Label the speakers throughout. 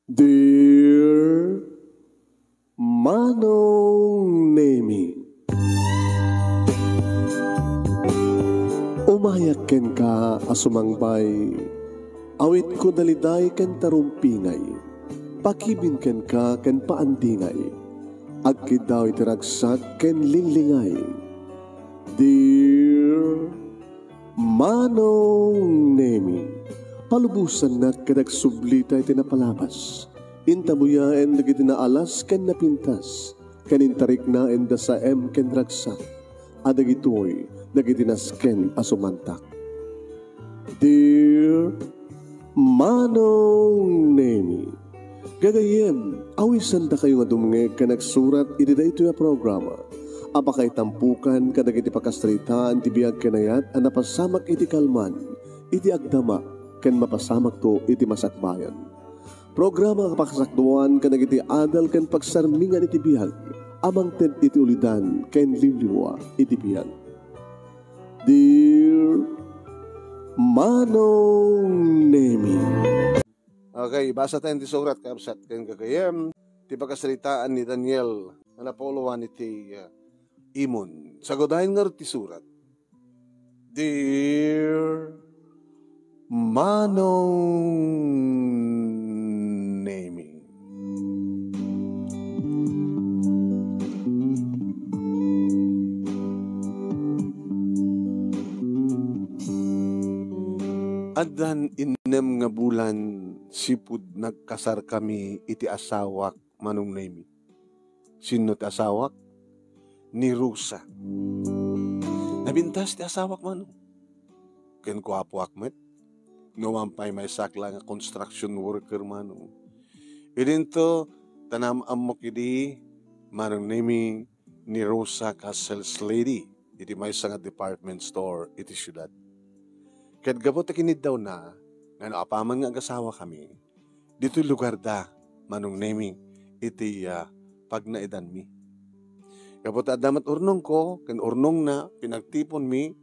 Speaker 1: Dear Manong Nemi, umayak ken ka asumangbay, awit ko daliday ken tarumpingay, pakibin ken ka ken paandingay, agkid daw itiragsak ken linglingay. Dear Manong Nemi, palubusan na kadag sublita iti napalabas. Intabuyaen dagiti naalas ken napintas. Kanintarik na enda sa ken ragsak. Adagitoy dagiti nasken asumantak. Dear Manong Nemi, gagayem, awisan da kayo nga dumnge ka nagsurat iti daytoy a programa. Apakay tampukan kadagiti pakastritaan ti biag kenayat a napasamak iti kalman, iti agdama, ken mapasamak to iti masakbayan. Programa kapakasakduan kanagiti adal ken pagsarmingan iti bihag, amang ted iti ulidan ken liwliwa iti bihag. Dear Manong Nemi.
Speaker 2: Okay, basa tayo ti surat kapsat ken gagayem ti pagkasalitaan ni Daniel na napoluan iti imon. Sagodahin nga ti surat. Dear Manong Nemi, addan inem nga bulan sipud nagkasar kami iti asawak Manong Nemi. Sino ti asawak? Ni Rusa. Nabintas ti asawak Manong. Ken ko apo akmet. Numampay may sakla nga construction worker Manong. Idinto tanam amok idi Manong Nemi ni Rosa ka sales lady. Iti may nga department store iti syudad. Ket gabot kinid daw na nga apaman nga agasawa kami. Dito lugar da Manong Nemi iti pagnaidan mi. Gabot adamat urnong ko ken urnong na pinagtipon mi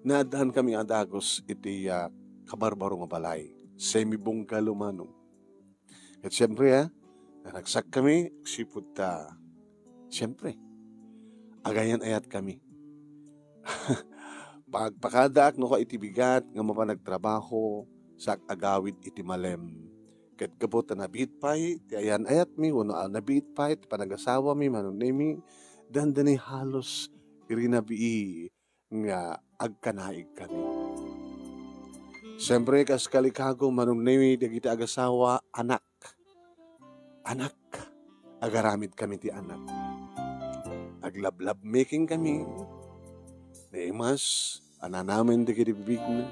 Speaker 2: naadahan kami adagos iti kabarbaro nga balay. Semi-bunggalo Manong. At siyempre nanagsak kami, sipud siyempre, agayan ayat kami. Pagpakadaak no ka iti bigat, nga mapanagtrabaho, sa agawid iti malem. Ket gabot na nabitpay, ti ayan ayat mi, wano nabitpay, ti panagasawa mi, Manong Nemi, dandani halos irinabii nga agkanaig kami. Siyempre, kas kalikago, Manong Nemi, dagiti agasawa, anak. Anak. Agaramid kami ti anak. Aglablab making kami. Naimas, ananamin dagiti bibig na.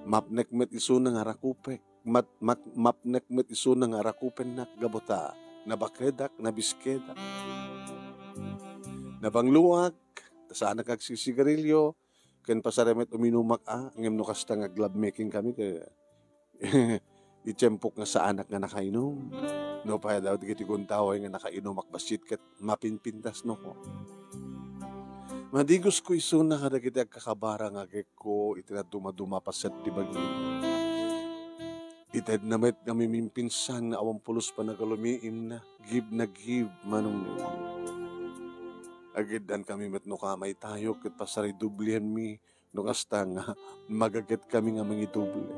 Speaker 2: Mapnekmet iso ng arakupek. Mapnekmet iso ng arakupen na gabota. Nabakedak, nabiskedak. Nabangluag, tasaan nakagsisigarilyo, ken pasaremet uminumak ngem no kasta nga glove making kami kaya itiyempok nga sa anak nga nakainom. No pa daw digiti guntaway nga nakainom akbasit ket mapinpintas no ko. Madigos ko iso na kadagiti agkakabara nga gekko iti dumaduma paset ti bagi. Ited namet kami mimpinsan nga 80 pa nagalumiim na give Manong Nemi. Agiddan kami met no kamay tayo ket pasari dublihan mi no kasta nga magaget kami nga mangiduble.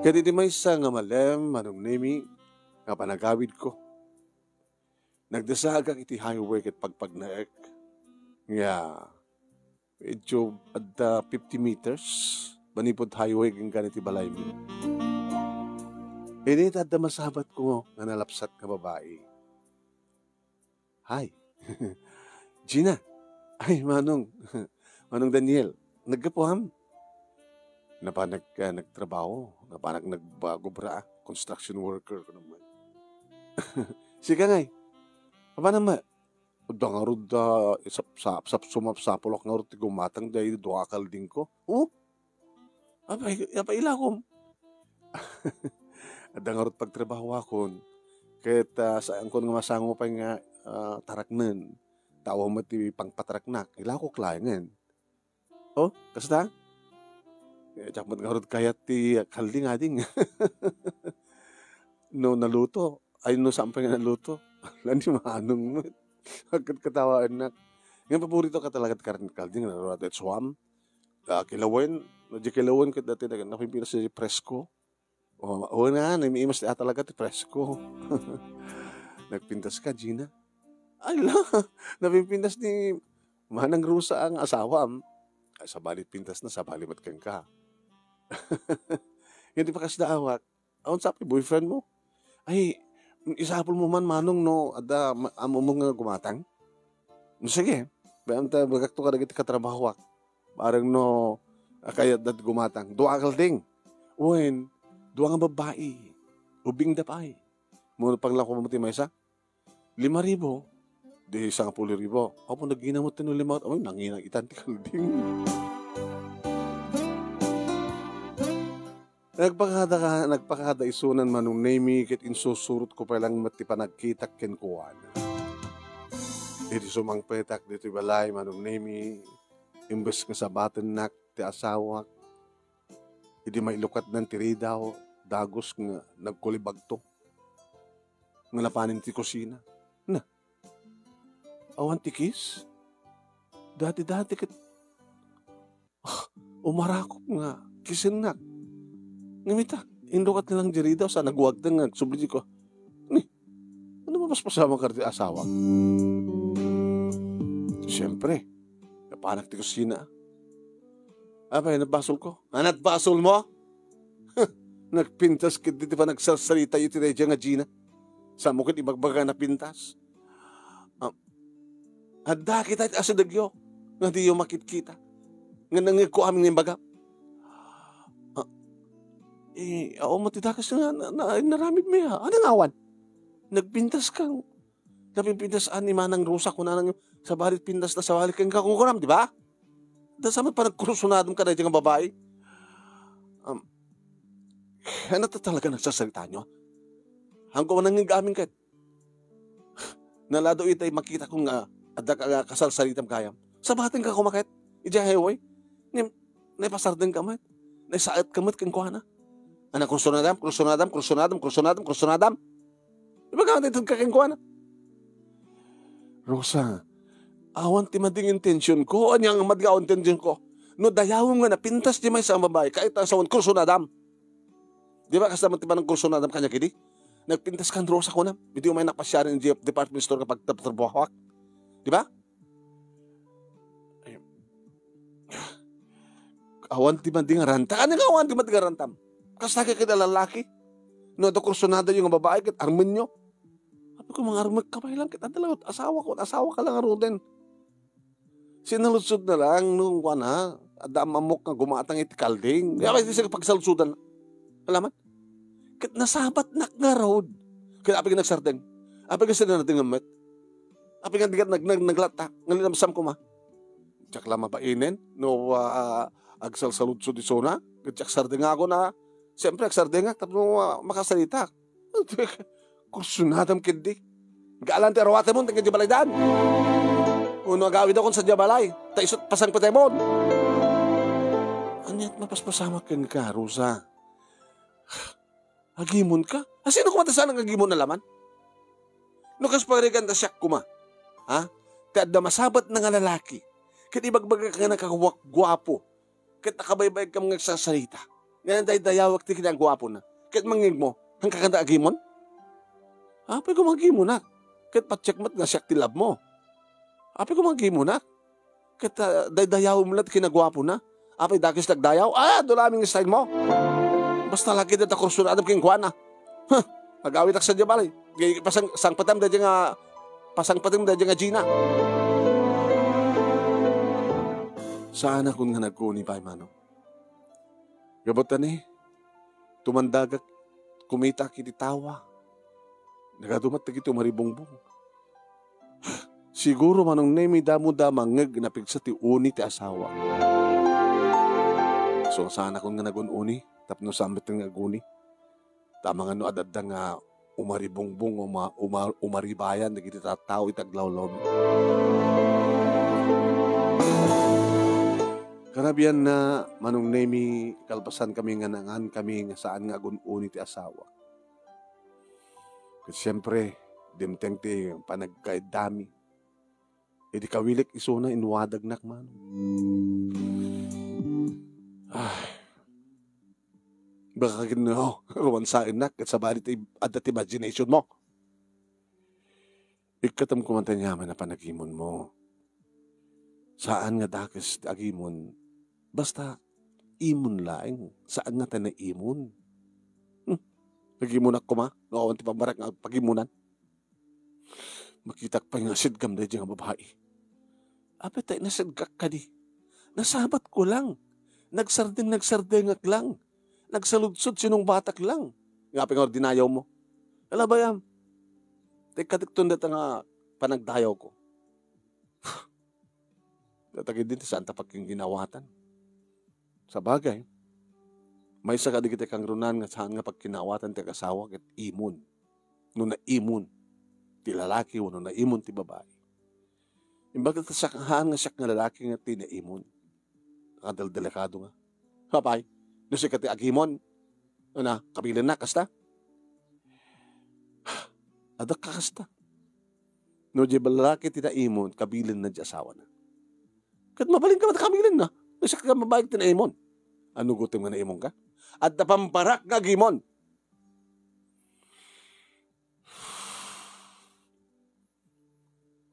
Speaker 2: Ket iti maysa nga malem Manong Nemi nga panagawid ko. Nagdasagak iti highway ket pagpagnaek. Nga medyo adda 50 meters manipod highway ken ganiti balay mi. Init adda masabat ko nga nalapsat nga babae. Hi. Gina. Ay, Manong Daniel. Nagkapuham. Nagtrabaho. Nagbagobra. Construction worker ko naman. Sika ngay. Apa naman? Uda nga ro sumapsapulok nga ro ti gumatang dahi duakal din ko. Oh? Apa ilakom? Ada nga ro pagtrabaho akon. Ket saan ko nga masango pa nga taraknen. Tawa mo ti pangpatraknak. Ila ko klayangan. Oh, kasta? Tsak matngarod kayat ti kalding ading. No naluto. Ay no sampay nga naluto. Lani manong mo. Agad katawaan na. Ngayon paborito ka talaga at karin kalding. Naroon at swam. Kilawen. Nadya kilawen ka dati na napipinas sa presko. O na, namiimas na talaga ti presko. Nagpintas ka, Gina. Ay lang. Napipintas ni Manang Rusa ang asawa. Ay, sa balit pintas na, sa balimat kang ka. Hindi pa kasi naawak. Awan sabi, boyfriend mo. Ay, isapol mo man manong no, ada amo mo nga gumatang. Sige, bayan ta bagakto ka dagiti katrabaho. Parang no, kaya dat gumatang. Dua kalding. Uwen, dua nga babae. Ubing dapay. Muna pang lang kumamati may isa. 5,000. Di 10,000. Ako naginamot no 5,000. Ay, nanginang itanti kalding. Nagpakada isunan manong nemi kit insusurot ko palang mati panagkitak kenkuan. Dito sumang petak dito balay manong nemi imbes nga sabaten nak ti asawa. Hindi mailukat ng tiridaw dagos nga nagkulibagto. Nga lapanin ti kusina. Na. Awan ti kis. Dati kit umarakop nga kisin nak. Ngamita, indukat nilang diri daw sa nagwag na nagsubli ko. Ni, ano ba mas pasama ka rin asawa? Siyempre, napanak ti kusina. Abay, nabasol ko. Nabasol mo? Nagpintas kit dito pa nagsasarita yung tinedya nga Gina. Sa mukit ibagbaga na pintas. Adda kita asadagyo. Nga di yung makit-kita. Nga nangig ko aming nimbaga. Ako matidakas na naramid mo ya. Anong awan? Nagpintas kang. Napipintasaan ni Manang Rosa ko na sa balit pintas na sa balit kang kakunguram, di ba? Dahil sa pa nagkurusunadong ka na dyan ang babae. Ano talaga nagsasalita nyo? Hanggang nangigaming ka. Nalado itay makita kong ada ka kasalsalitam kayam. Sa batin ka kumakit. Ijahewoy. Naipasardin ka mat. Naisaat ka mat kang kuhana. Anak kursunadam. Diba ka natin kakingkuan? Rosa, awan ti mading intensyon ko. Anyang madgaw intensyon ko. No dayawang nga na pintas di may sa babae. Kahit ang sawan kursunadam. Di ba kasama ti ba ng kursunadam kanya kidi? Nagpintas kan Rosa ko na. Hindi mo may nakpasyarin ng department store kapag tapos. Di ba? Awan ti mading aranta. Ano nga awan ti mading arantam? Kasi kita lalaki. No, ito kursunada yung babae, kit armin nyo. Sabi ko, mga armin, kamay lang kita talagot. Asawa ka lang arutin. Sinalutsod na lang, nung wana, adam amok nga gumatang iti kalding. Kaya kasi siya pagsalutsudan. Alaman? Kit nasabat nak nga road. Kaya api ka nagsardeng. Api ka sila natin ngamet. Api ka naglata. Ngalinamsam ko ma. Tsak lang mapainin. No, agsalsalutsod di sona. Tsak sardeng ako na. Siyempre, agsardengak, tapos makasalita. Kursunadam kindi. Gaalan ti arawate mo, tingin jabalay daan. Uno agawid ako sa jabalay. Taisot pasang patay mo. Anyat mapaspasama ken ka, Rosa. Agimon ka? Sino kumatasan ang agimon na laman? Nukas pagrigan ta siyak kuma. Ha? Kada masabat na nga lalaki. Kaya ibagbaga ka nga nakagwapo. Kaya nakabaybay ka mga sasalita. Ngayon tayo dayawag ti kinang gwapo na. Kahit mangig mo, hang kakanda agimon? Apay ko magimon na. Kahit pacheck mat nga siyak tilab mo. Apay ko magimon na. Kahit dayaw mo na kinagwapo na. Apay dakis nagdayaw. Dolaming style mo. Basta lagi na kursunadam king kuana. Magawit ak sa jabalay. Pasang patam da nga pasang patam da nga Gina. Saan akong nga nagkuni pa, mano? Gabotan tumandagak, kumita kiti tawa. Nagadumat na kito maribongbong. Siguro manong nemi damo-damang ngag napigsa ti uni ti asawa. So sana kung nga nagun-uni, tapno sambit nga aguni. Tama nga no adadda nga umaribongbong, umaribayan, nagiti tataw itaglawlaw. Karabian na manong nemi kalpasan kami nga nangan kami nga saan nga gununi ti asawa. Kasi siyempre, dimteng ti panagkaidami. Di kawilik isuna inwadag nak man. Ay, baka gino, ruwan sa inak at sa balit adat imagination mo. Ikatam kumantanyaman na panagimon mo. Saan nga dakis agimon, basta imon laing, saan nga tayo na imon. Nagimon ako ma, ngawan ti pambarak nga pagimunan. Makitak pa yung asidgam na dyan nga babae. Apet tayo nasidgak ka di. Nasabat ko lang. Nagsardeng lang. Nagsaludsod sinong batak lang. Nga pang ordinayaw mo. Alam ba yan? Tekatikton dito nga panagdayaw ko. Tatagid din saan tapak yung ginawatan. Sa bagay, may isa ka di kita kang runan nga saan nga pagkinawatan ti kasawa ket imon. No na imon ti lalaki o no na imon ti babae. Imbaga ta sakahan nga siya nga lalaki nga ti na imon. Nakadal-delikado nga. Hapay, no siya ka ti agimon. Ano, kabilin na, kasta? Adak ka kasta. No di lalaki ti na imon, kabilin na di asawa na. Kat mabaling ka kabilin na. No siya ka mabayag ti na imon. Ano gutom nga na imon ka? At napamparak nga gimon.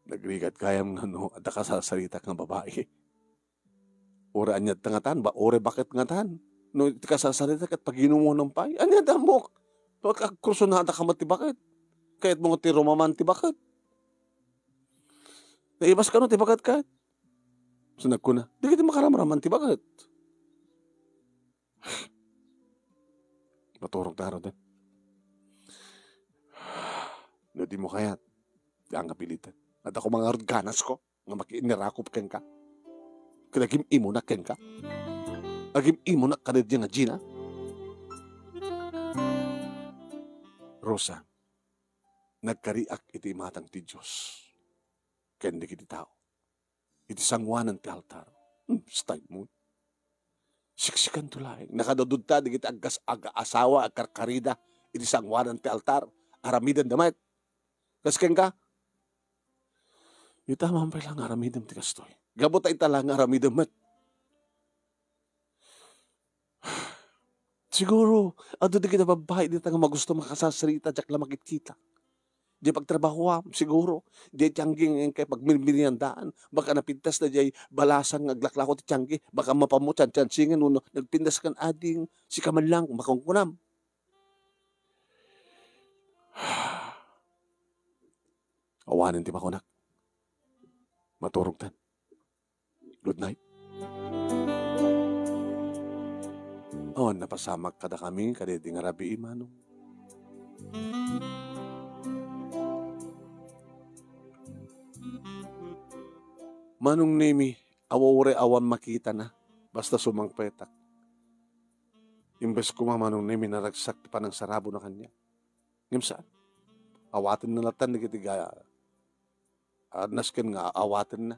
Speaker 2: Nagrigat kayam nga no, at nakasasarita kang babae. Ora anyad tangatan ba? Ore bakit ngatan? No, kasasarita kat paginumo ng pay. Anyad amok. Pagkakursunada ka mati bakit? Kahit mga ti romaman ti bakit? Naibas ka no ti bakit ka? Sunag ko na. Di kita makaramraman ti bakit? Maturog taro din. No, di mo kaya. Di ang kapilitan. At ako mga organas ko, nga makiinirakop ken ka. Kadagim imo na ken ka. Agim imo na kanid nga Gina. Rosa, nagkariak iti matang ti Diyos. Ken di kiti tao. Iti sangwanan ti altar. Stay mo. Siksikan tulaing. Nakadududta di kiti agkas aga-asawa karkarida. Iti sangwanan ti altar. Aramidan damat. Kas ken ka? Ita mampay lang aramidam ti kastoy. Gabot ay talang aramidam mat. Siguro, ado di kita babae di nga magusto makasasarita jak lamakit kita. Di pagtrabaho siguro. Di tiyangging kay pagmilmiliandaan. Baka napintas na di balasan ng aglaklako ti tiyanggi. Baka mapamutan tiyansingin uno. Nagpintas kan ading si kaman lang makungkunam. Awanin ti makunak. Maturog tan. Good night. Oh, napasamak kada kami, kada di nga rabi imanong. Manong nemi, awawre awan makita na, basta sumangpetak. Imbes ko manong nemi naragsak pa ng sarabo na kanya. Ngam saan? Awatin na latan na kitiga. Nasken nga awatin na.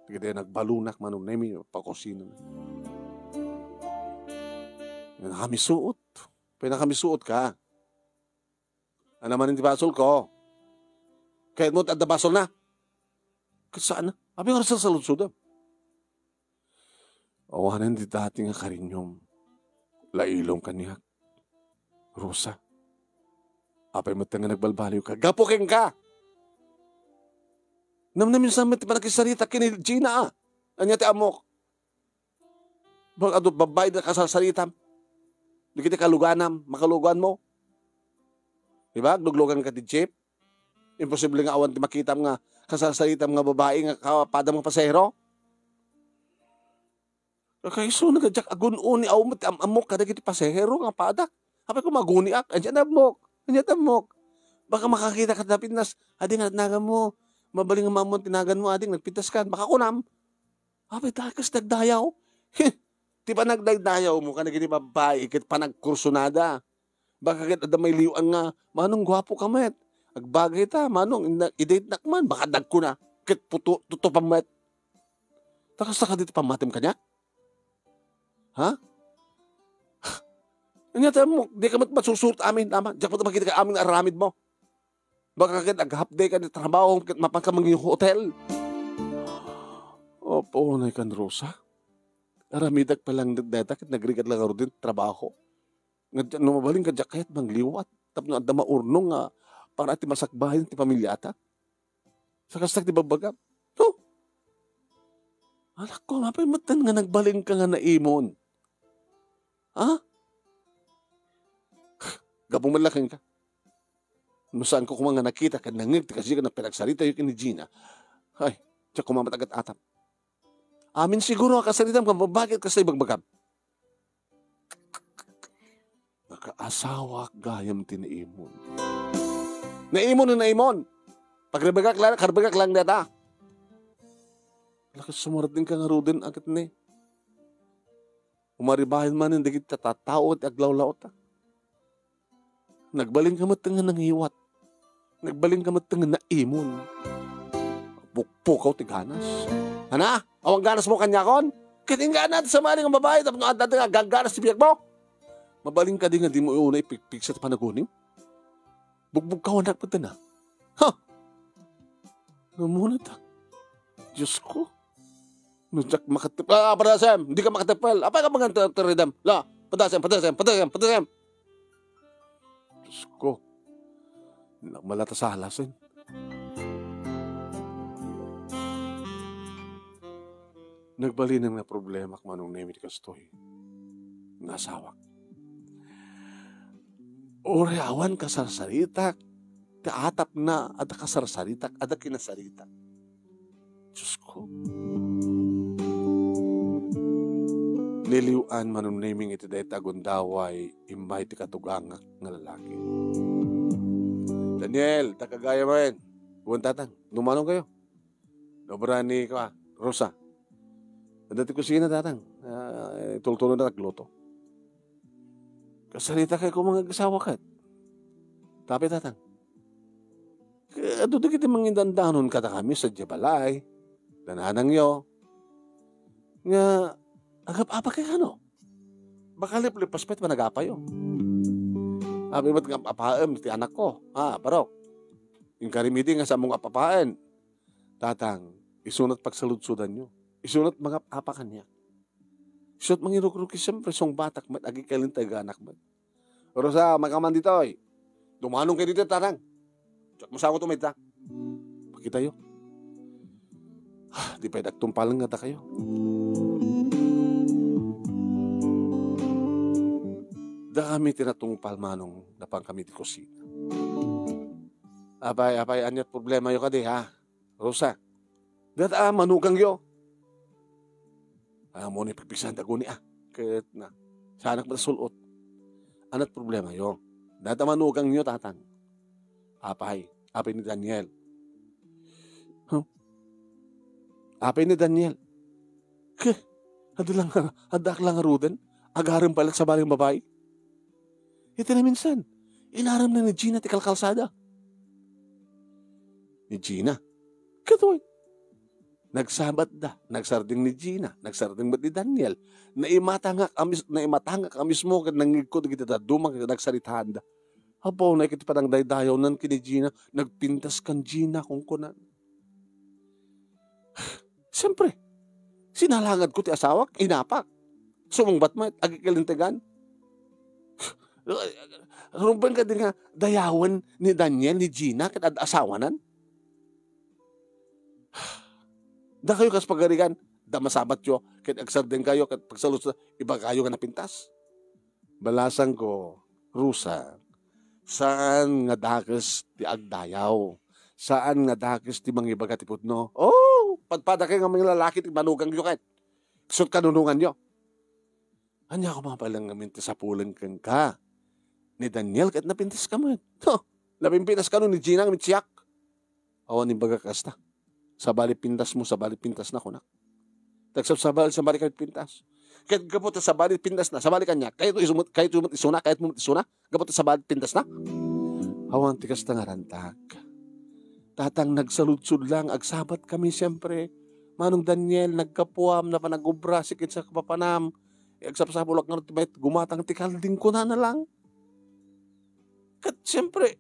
Speaker 2: Kaya nagbalunak manong nemi, pakusino na. Nakamisuot. Pinakamisuot ka. Ano naman hindi basol ko? Kahit mo't at basol na. Kasi saan na? Abi nga sa saludsudam. Awanan di dati nga karinyom. Lailong kaniyak. Rosa. Apay mo't nga nagbalbaliw ka. Gapukin ka! Namnamin sa mga panakisarita kini Gina. Anya ti amok. Bag adot babay na kasasarita. Di kita kaluganam, makalugan mo. Diba? Nuglugan ka ti Jeep. Imposible nga awan ti makita nga kasasarita mga babae nga kapada mga pasahero. Kayso nagadyak agun-uni awmat amok kada kiti pasahero nga padak. Apay ko maguni ak. Anyan amok. Anyan amok. Baka makakita ka na pinas. Adi nga naga mo. Mabaling nga mamon tinagan mo. Adi nagpitas ka. Baka kunam. Apay dakas nagdayaw. Di ba nagdaydayaw mo ka na gini babae, kit pa nagkursunada. Baka kit ada may liwan nga, manong gwapo ka met. Agbagay ta, manong i-date nakman, baka dag ko na, kit tuto pamet. Takas na ka dito pamatim kanya? Ha? Anyata mo, di ka masusurot amin, tama. Diyak mo makita ka amin aramid mo. Baka ka nag-half-day ka na trabaho, mapangkamang yung hotel. Opo, na ikan Rosa. Aramidag pa lang data, kit nagrigat lang ako din trabaho. Numabaling ka diyak kahit mangliwat. Tapos na adama urnong nga, para ati masakbahin ti pamilya ata. Sa kastak ti babagam. No? Anak ko, mapay matan nga nagbaling ka nga na imon. Ha? Gapong malaking ka. Saan ko kumang nakita ka nangig, kasi ka na pinagsarita yung ni Gina. Ay, tiyak kumamat agad atap. Amin siguro ang kasalitam kung bakit ka sa ibagbagam. Nakaasawa gayam tinaimon. Naimon na naimon. Karbagak lang data. Lakas sumarat din ka nga rodin agad ni. Umaribahin man hindi kita tatao at aglaw-law ta. Nagbaling ka matang ng hiwat. Nagbaling ka matang na imon. Pukaw ti ganas. Ana? Awang ganas mo kanya kon? Kiting ganas sa maling ang babae tapos nga gaganas si biyag mo. Mabaling ka din nga di mo iuna ipikpik sa panagunim. Bugbog ka anak pa na. Ha? Namuna ta. Diyos ko. Nujak makatip. Padasem. Hindi ka makatipel. Apa ka mga teridam? La. Padasem. Diyos ko. Malata sa halasin. Nagbalinang na problema kung anong nemit kastoy. Nasawak. Oreawan kasarsaritak. Kaatap na ada kasarsaritak. Ada kinasaritak. Diyos ko. Niliwan manong naming iti dahi tagundaway imbay ti katugangak nga lalaki. Daniel, takagaya mo rin. Buwan tatang, numanong kayo. Nobrani ka, Rosa. Dati kusina tatang, tultulo na nagluto. Kasalita kayo kung mga gasawa ka. Tapi tatang. Doon kita mangindandanon kata kami sa Jabalay. Dananang yo. Nga, agap-apa kayo ano? Baka lipas pet managapa yo. Abi ba't nga apapaem ti anak ko? Parok. Yung karimidi nga sa mong apapaen. Tatang, isunat pagsaludsudan nyo. Isunat mga apakan niya. Isunat mangiruk-ruki siyempre song batak mat agi kalintay anak mat. Rosa, magkaman dito ay. Dumanong kayo dito, tatang. Tsak mo sa ako tumita. Pakita yo. Di pa nagtumpalang nga ta kayo. Da kami tinatungpal manong napang kami di kusina. Apay, anyat problema yo kadi ha. Rosa, data manugang yo. Mo ni pagpisan dago ni Ket na. Sa anak sulot. Anat problema yo. Data manugang yo tatang. Apay ni Daniel. Apay ni Daniel. Hadak lang aruden. Agaran pala sa baling babae. Ito na minsan, inaram na ni Gina ti kalkalsada. Ni Gina? Katoy. Nagsabat da, nagsarding ni Gina, nagsarding ni Daniel, naimatangak amis mo, nangigkod kita dumang nagsaritahan da. Hapo, nakikita pa ng daydayaw nan kini Gina, nagpintas kan Gina kung kunan. Siyempre, sinalangad ko ti asawak, inapak. Sumangbat mo, agikalintagan. Rumpan ka din nga dayawan ni Daniel, ni Gina, kat asawanan. Da kayo kas pagarigan, da masabat yo, kat agsardeng kayo, kat pagsalut iba kayo nga napintas. Balasan ko, Rusa, saan nga dakes ti agdayaw? Saan nga dakes ti mangibaga ti putno? Oh, padpada kayo nga mga lalaki ti manugang yo kat. Ksot kanunungan yo. Anya ko mapalang ngamin ti sapulan kang ka. Ni Daniel kat napintas ka man. Napimpinas ka nun ni Gina ng mitsiyak. Awan ni baga kasta. Sabali pintas mo, sabali pintas na kunak. Tagsab sabali pintas. Kahit gapot sabali pintas na, sabali kanya. Kahit tumot isuna, kahit mumot isuna, gapot sabali pintas na. Awan tikas na nga rantag. Tatang nagsaludsud lang, agsabat kami siyempre. Manong Daniel, nagkapuam na panagubra, sikit sa kapapanam. agsapsapulak nga may gumatang tikalding ko na lang. Kat siyempre,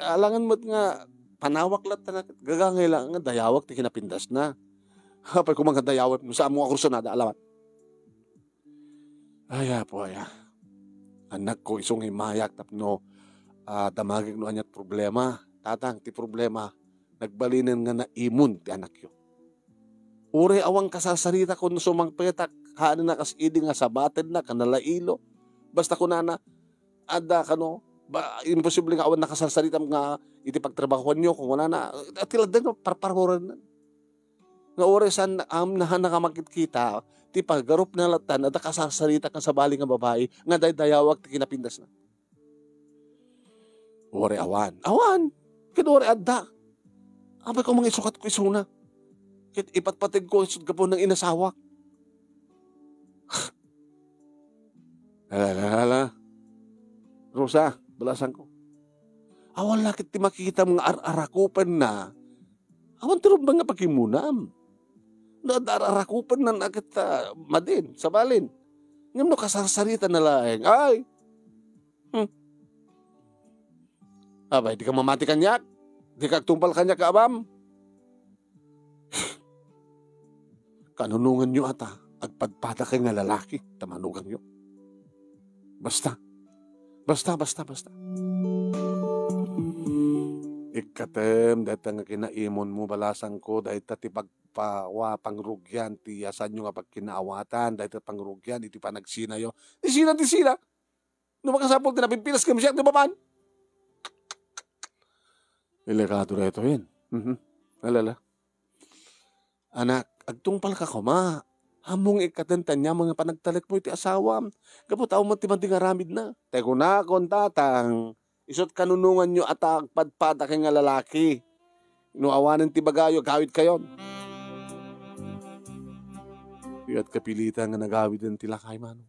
Speaker 2: alangan mo't nga, panawak lat na gagangay lang nga dayawak ti kinapindas na. Hapay ko mga dayawak, sa mga kursunada, alamat. Aya po, aya. Anak ko isong himayak tapno damagig no anyat problema. Tatang ti problema, nagbalinin nga na imun ti anak yo. Ure awang kasasarita ko no sumangpetak, haan na kas idi nga sabated na, kanalailo. Basta ko na ada kano, imposible nga awan nakasasarita nga iti pagtrabahuan nyo kung wala na. Tilad na, parparoran na. Nga ure san nahan nakamakit kita, ti paggarup na latan, ada kasasarita ka sa bali nga babae, nga dayawag ti kinapindas na. Ure awan. Awan! Kaya ure adda. Abay ko mga isukat ko isuna. Kaya ipatpatig ko isud ka po ng inasawak. Hala. Rosa, balasan ko. Awan lakit ti makikita mga ararakupan na. Awan tirong mga pakimunam. Ararakupan na nakit madin, sabalin. Ngayon no kasasarita na laeng. Ay! Abay, di ka mamati kanyak. Di ka tumpal kanyak ka abam. Kanunungan nyo ata, agpadpada kay nga lalaki, tamanugan nyo. Basta. Ikatem, dahil nga kinaimon mo balasang ko, dahil tati pagpawa pangrugyan, ti asan nyo nga pagkinaawatan, dahil tati pangrugyan, iti panagsina yo. Di sina. Nung makasapol, tinapimpilas kami siya, di ba man? Ilikado reto yun. Alala. Anak, agtungpal ka kuma. Hamong ikatantan niya mga panagtalik mo iti asawam. Kapot ako mo timang tingaramid na. Teko na, kontatang. Isot kanunungan nyo at agpadpada kay nga lalaki. Inuawanan ti bagayo, gawid kayon. Iat kapilitan nga nagawid ang tilakay mano.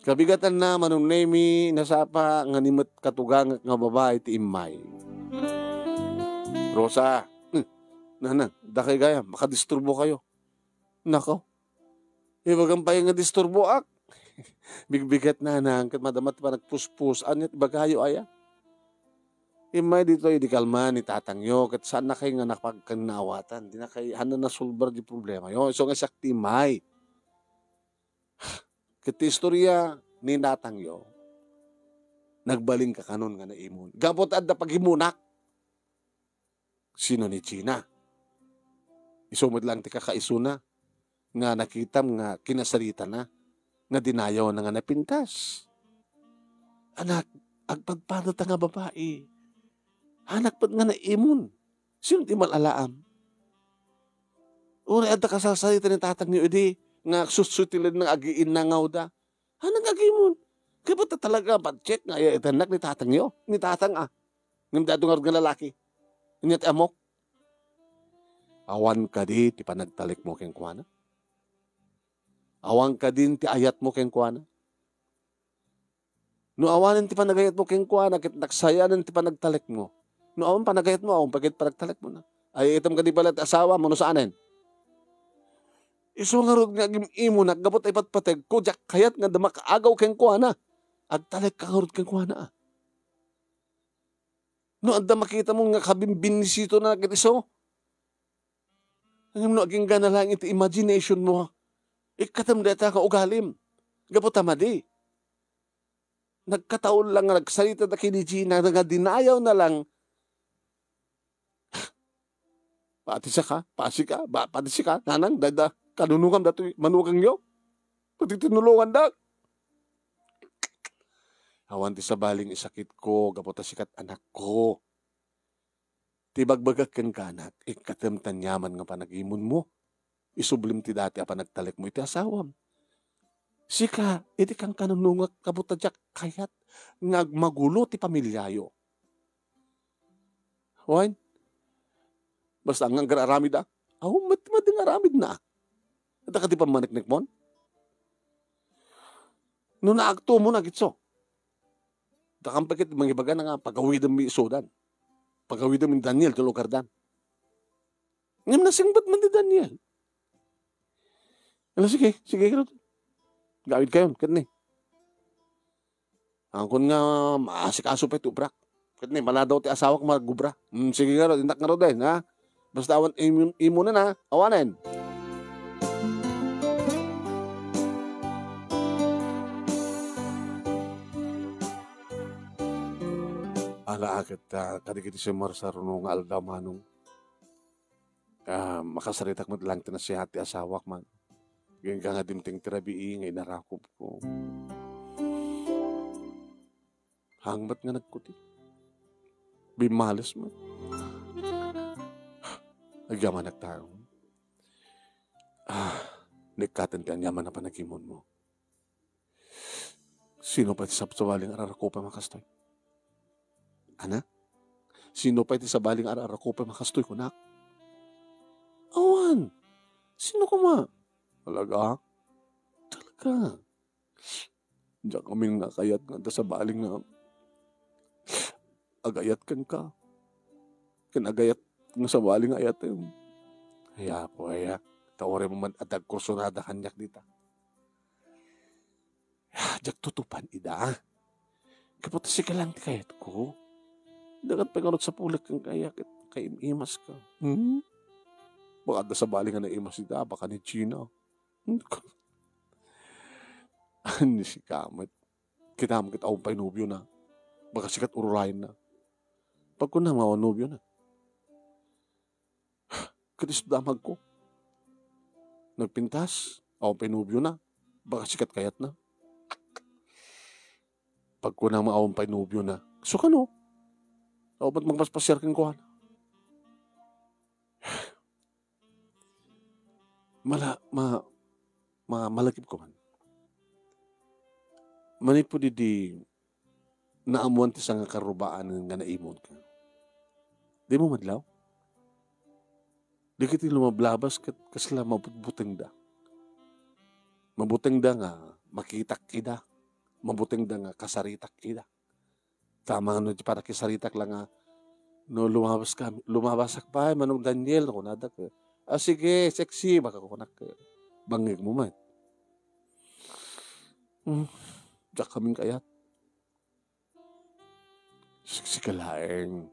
Speaker 2: Kabigatan na manong nemi nasapa nga nimot katugang nga babae ti imay. Rosa, Nana, dakay gaya, makadisturbo kayo. Nako, ibagang pa yung disturbo ak. Bigbigat na hangkat madamat pa nagpuspus. Anyat bagayo aya. Imay dito ay di kalma ni tatangyo. Kat saan na kayo nga nakapagkanawatan. Di na kayo, hana na sulbar di problema. Yo, so nga sakti imay. Kati istorya ni natangyo. Nagbaling ka kanon nga na imun. Gapot adda pag-imunak. Sino ni China? Isumod lang ti kakaisuna nga nakitam nga kinasarita na nga dinayaw na nga napintas. Anak, agpagpanot nga babae. Anak pat nga naimun. Sino ti malalaam? Uri adda kasasarita ni tatang niyo edi nga susutilin ng agiin na nga da. Anang agimon? Kaya ba talaga pa-check nga itanak ni tatang niyo? Ni tatang Ngam dadong nga lalaki. Inyat amok. Awan ka di ti panagtalik mo keng kuana. Awan ka din ti ayat mo keng kuana. No awanin ti panagayat mo keng kuana, kit naksayanan ti panagtalik mo. No awan panagayat mo, awan pagit panagtalik mo na. Ay itam ka di pala asawa mo no saanin. Iso nga rod nga imo nagabot ay patpateg ko, jak kayat nga damakaagaw keng kuana. Agtalik ka rod keng kuana. No anda makita mo nga kabimbinisito na kit iso. Ang no aging gana lang iti imagination mo. Ikatam data ka ugalim. Gapot tamadi. Nagkataon lang nga nagsalita na kini Gina nga dinayaw na lang. Pati ka, nanang, dada, kanunungan dato, manukang nyo. Pati tinulungan da. Awan ti sa baling isakit ko, gapot sikat anak ko. Tibagbagak ken kanak, ikatem tanyaman nga panagimon mo. Isublim ti dati apa nagtalik mo iti asawam. Sika, iti kang kanunungak kabutadyak kayat ngagmagulo ti pamilyayo. Wan? Basta ang aramid mati aramid na. At ka di pa maniknik mon? No naagto mo na gitso. Dakang pagkit mangibaga na nga pagawidam mi isodan. Pagawidam mi Daniel tulo kardan. Ngam nasingbat man di Daniel. Ano sige, Gawid kayon, kat ni. Angkon nga, maasikaso pa ito, brak. Kat ni, mala daw ti asawa ko magubra. Sige nga ro, tindak nga ro din, ha? Basta awan, imo na na, awanin. Ala agad, kadikiti si Marsa runong aldaw manong. Makasaritak mo lang tinasihati ti asawak man. Ganyan ka nga dimting tirabi ngay narakop ko. Hangbat nga nagkuti. Bimalas man. Agyaman nagtao. Nagkatan ka yaman na panagimon mo. Sino pa sa baling ararakopa makastoy? Ana? Sino pa sa baling ararakopa makastoy ko nak? Awan! Sino ko ma? Talaga? Talaga. Diyan kaming nakayat nga sa baling na agayat kan ka. Kinagayat nga sa baling ayat yun. Haya po, haya. Taore mo man adag kursunada kanyak dita. Diyak tutupan ida. Kapag ka lang ti kayat ko. Dagat pengarot sa pulik kang kayak kay imas ka. Baka da sa baling nga na imas ida, baka ni China. Ani si Kamat. Kita akong painubyo na. Baka sikat urulayan na. Pag ko na mawanubyo na. Katis damag ko. Nagpintas. Akong painubyo na. Baka sikat kayat na. Pag ko na maawang painubyo na. So kano? Ako ba't magpaspasyarkin ko? Malakip ko man. Manit po di naamuan ti sa nga karubaan nga naimon ka. Di mo madlaw? Di kiti lumablabas kasla mabuteng da. Mabuteng da nga makitak kida. Mabuteng da nga kasaritak kida. Tama nga no, para kisaritak lang nga no lumabas pa manong Daniel ko nada ka. Sige, sexy baka ko nak bangig mo man. Diyak kaming kayat. Sexy ka laeng.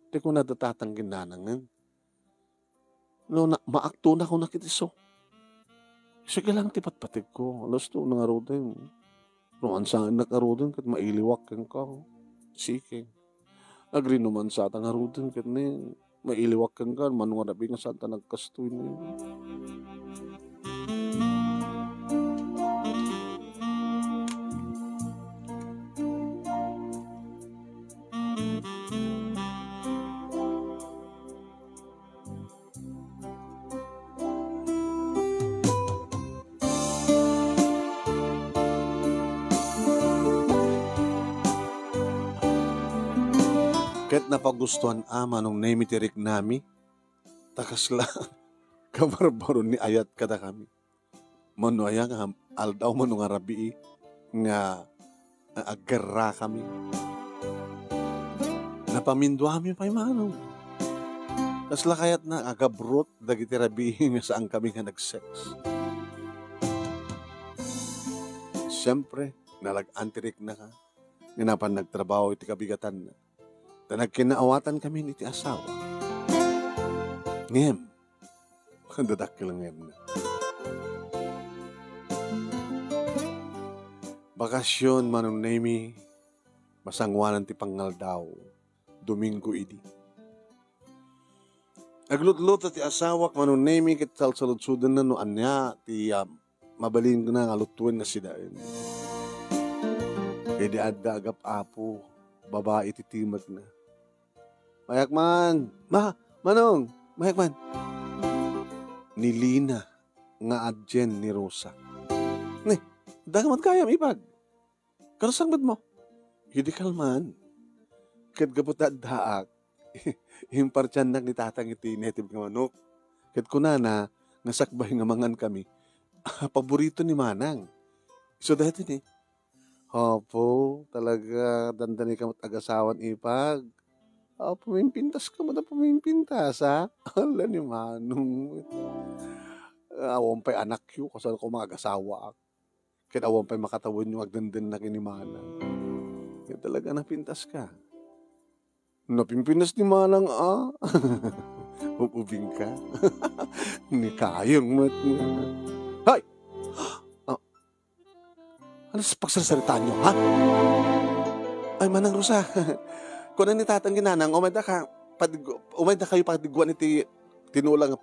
Speaker 2: Di ko nadatatangin nanangan. No, maakto na ko nakitiso. Sige lang tipat-patig ko. Alas to, nangarodin. Noan saan nakarodin kat mailiwak kang ka. Sige. Agri naman sa tangarodin kat ni mailiwak kang ka. Manong arabi nga saan ta nagkastoy niya. Ket napagustuhan manong naimitirik nami, takasla kabarbaro ni ayat kada kami. Mano aya nga aldaw mo nga rabi nga agarra kami. Napamindwami pa manong. Kasla kayat na agabrot dagiti rabi nga saan kami nga nag-sex. Siyempre, nalag-antirik na ka. Nga napan nagtrabaho iti kabigatan na. Nagkinaawatan kami ni ti asawa. Ngem. Dadakil ngem na. Bakasyon manong nemi. Masangwanan ti pangal daw. Domingo idi. Aglut-lut ti asawak manong nemi ket salsaludsudan na no anya ti mabalin na nga lutuin na sida. Edi adda agap apo. Babae ti timat na. Mayakman! Manong! Mayakman! Nilina nga adjen ni Rosa. Ni, dagaman kayam ipag. Karasang bad mo? Hindi kalman. Kad gabot na daak. Himpartyan nang nitatang iti native nga manok. Kad kunana, nasakbay nga mangan kami. Paborito ni Manang. So dati ni, Opo, talaga dandani ka mag-agasawan ipag. Pumimpintas ka mo na pumimpintas, ha? Ala ni Manong. Awang pa'y anak yu, kasal ko mag-agasawa ak. Kinawan pa'y makatawin yung agdandan na kinimana. Kaya talaga napintas ka. Napimpinas ni Manang Ubing ka. Ni kayong mat mo. Hay! Ano sa pagsasalitaan nyo, ha? Ay, Manang Rosa. Kung ni tatang ginanang, umay na kayo patigwan iti tinulang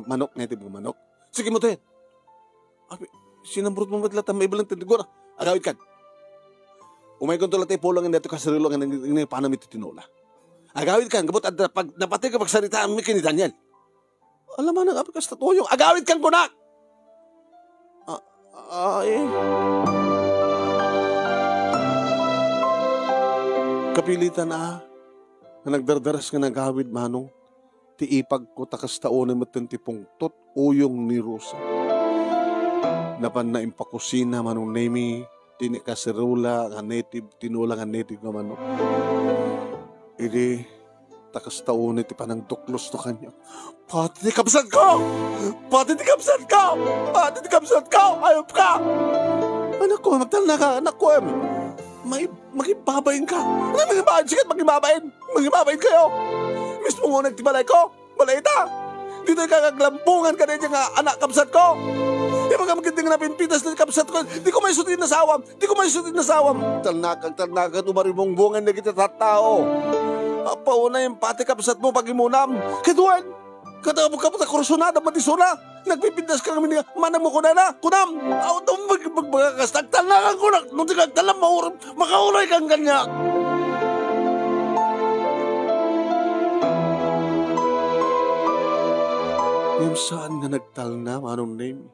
Speaker 2: manok na iti manok. Sige mo tayo. Sinambrot mo matlat may ibalang tinigura. Agawid ka. Umay kong tulat ay pulang nga ito kasarilo nga nga panam ito tinula. Agawid ka. Gabot at pag napatay ka pagsaritaan mo kini Daniel. Alam mo nang apikas tatuyong. Agawid kang kunak! Kapilitan na nagdardaras nga nagawid manong. Tiipag ko takas taonan mo tipong tot uyong ni Rosa. Napan na impakusina manong nemi, tinikaserula nga native, tinula nga native nga manok. Idi, takas taonan ti panang tuklos to kanya. Pati di kapsat ko! Pati di kapsat ko! Pati di kapsat ko! Ayop ka! Anak ko, magtalna ka, anak ko. Magibabayin ka. Ano magibabayin? Sige, magibabayin. Magibabayin kayo. Mismo ngunag ti balay ko. Balay ita. Dito kagaglampungan ka na nga anak kapsat ko. Di ba ka magandang napinpitas na kapsat ko. Di ko may sutin na sawam. Di ko may sutin na sawam. Talnakan, umaribong-bungan na kita tatao. Pauna yung pati kapsat mo pagimunam. Kaduan. Kada mo ka pa kursunada matisuna. Nagpipintas ka kami niya. Manang mo kunana. Kunam. Ako ito magkastag. Talnakan ko na. Nung tigagtalam makaulay kang ganyan. Ngayon saan nga nagtalna, manong name?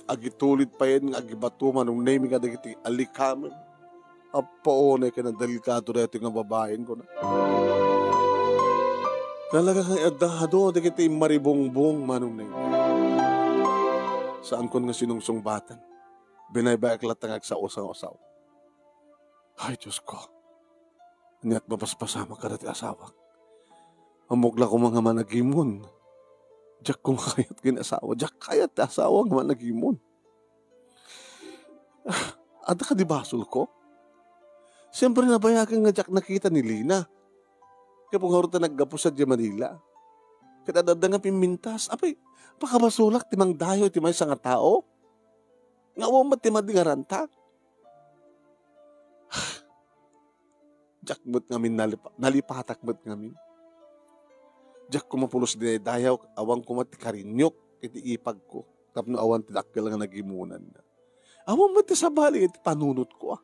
Speaker 2: Agitulit pa yan, agibato, manong name nga dagiti alikaman. Apaonay ka ng delikado na ito nga babaeng ko na. Talaga kang adahado, dagiti maribongbong, manong name. Saan ko nga sinungsungbatan? Binaybayak latangag sa usaw-usaw. Ay, Diyos ko. Niyat mapaspasama ka dati asawa. Amugla ko mga managimon. Diyak kong kayat ginasawa. Diyak kayat asawa ng managimon. Ada ka di basol ko? Siyempre nabayagan nga diyak nakita ni Lina. Kaya pong harutan naggapusa di Manila. Kaya dadang nga pimintas. Apay, pakabasulak timang dayo timay sa nga tao. Nga wamat timang di nga ranta. Diyak mo't ngamin nalipatak mo't ngamin. Diyak kumapulos di dayaw, awang kumati karinyok, iti ipag ko. Tapno awan tidakkel nga nagimunan na. Awang mati sa bali, iti panunot ko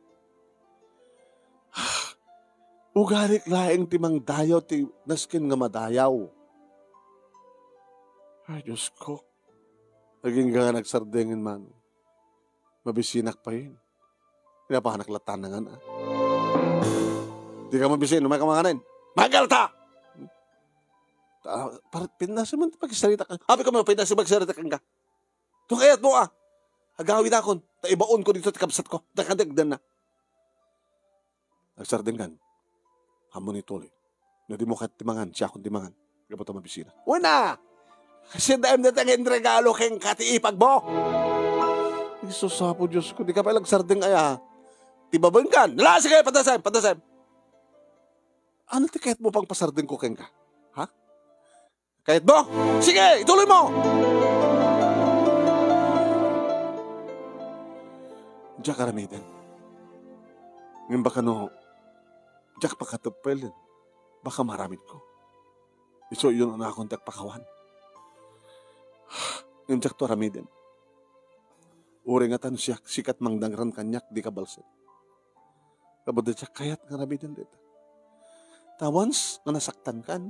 Speaker 2: Ugalik laeng timang dayaw, ti naskin nga madayaw. Ay, Diyos ko. Naging nga nagsardengin man. Mabisinak pa yun. Pinapahanaklatan na nga na. Di ka mabisin, umay ka mga kanin. Magalta! Pinasa man pagsalita ka. Habi ka mo, pinasa magsalita ka nga. Itong kayat mo Agawin akon. Taibaon ko dito, tikabsat ko. Dakadagdan na. Nagsardenggan. Hamon ni Toli. Na di mo katimangan, siya akong timangan. Gabot ang mabisina. Una! Kasi dahil na tangin regalo keng katiipag mo. Isus po, Diyos ko. Di ka pa lagsardeng Tibabon ka. Nalasi kayo, patasay. Ano ti kayat mo pang pasardeng ko keng ka? Kahit mo? Sige, ituloy mo! Diyak karamitin. Ngayon baka diyak pakatapelin. Baka maramit ko. Iso yun ang akong diyak pakawan. Ngayon diyak to aramitin. Uri nga tan siya, sikat mangdangran kanyak, di kabalsin. Kabod diyak kayat karamitin dito. Tawans na nasaktan kan,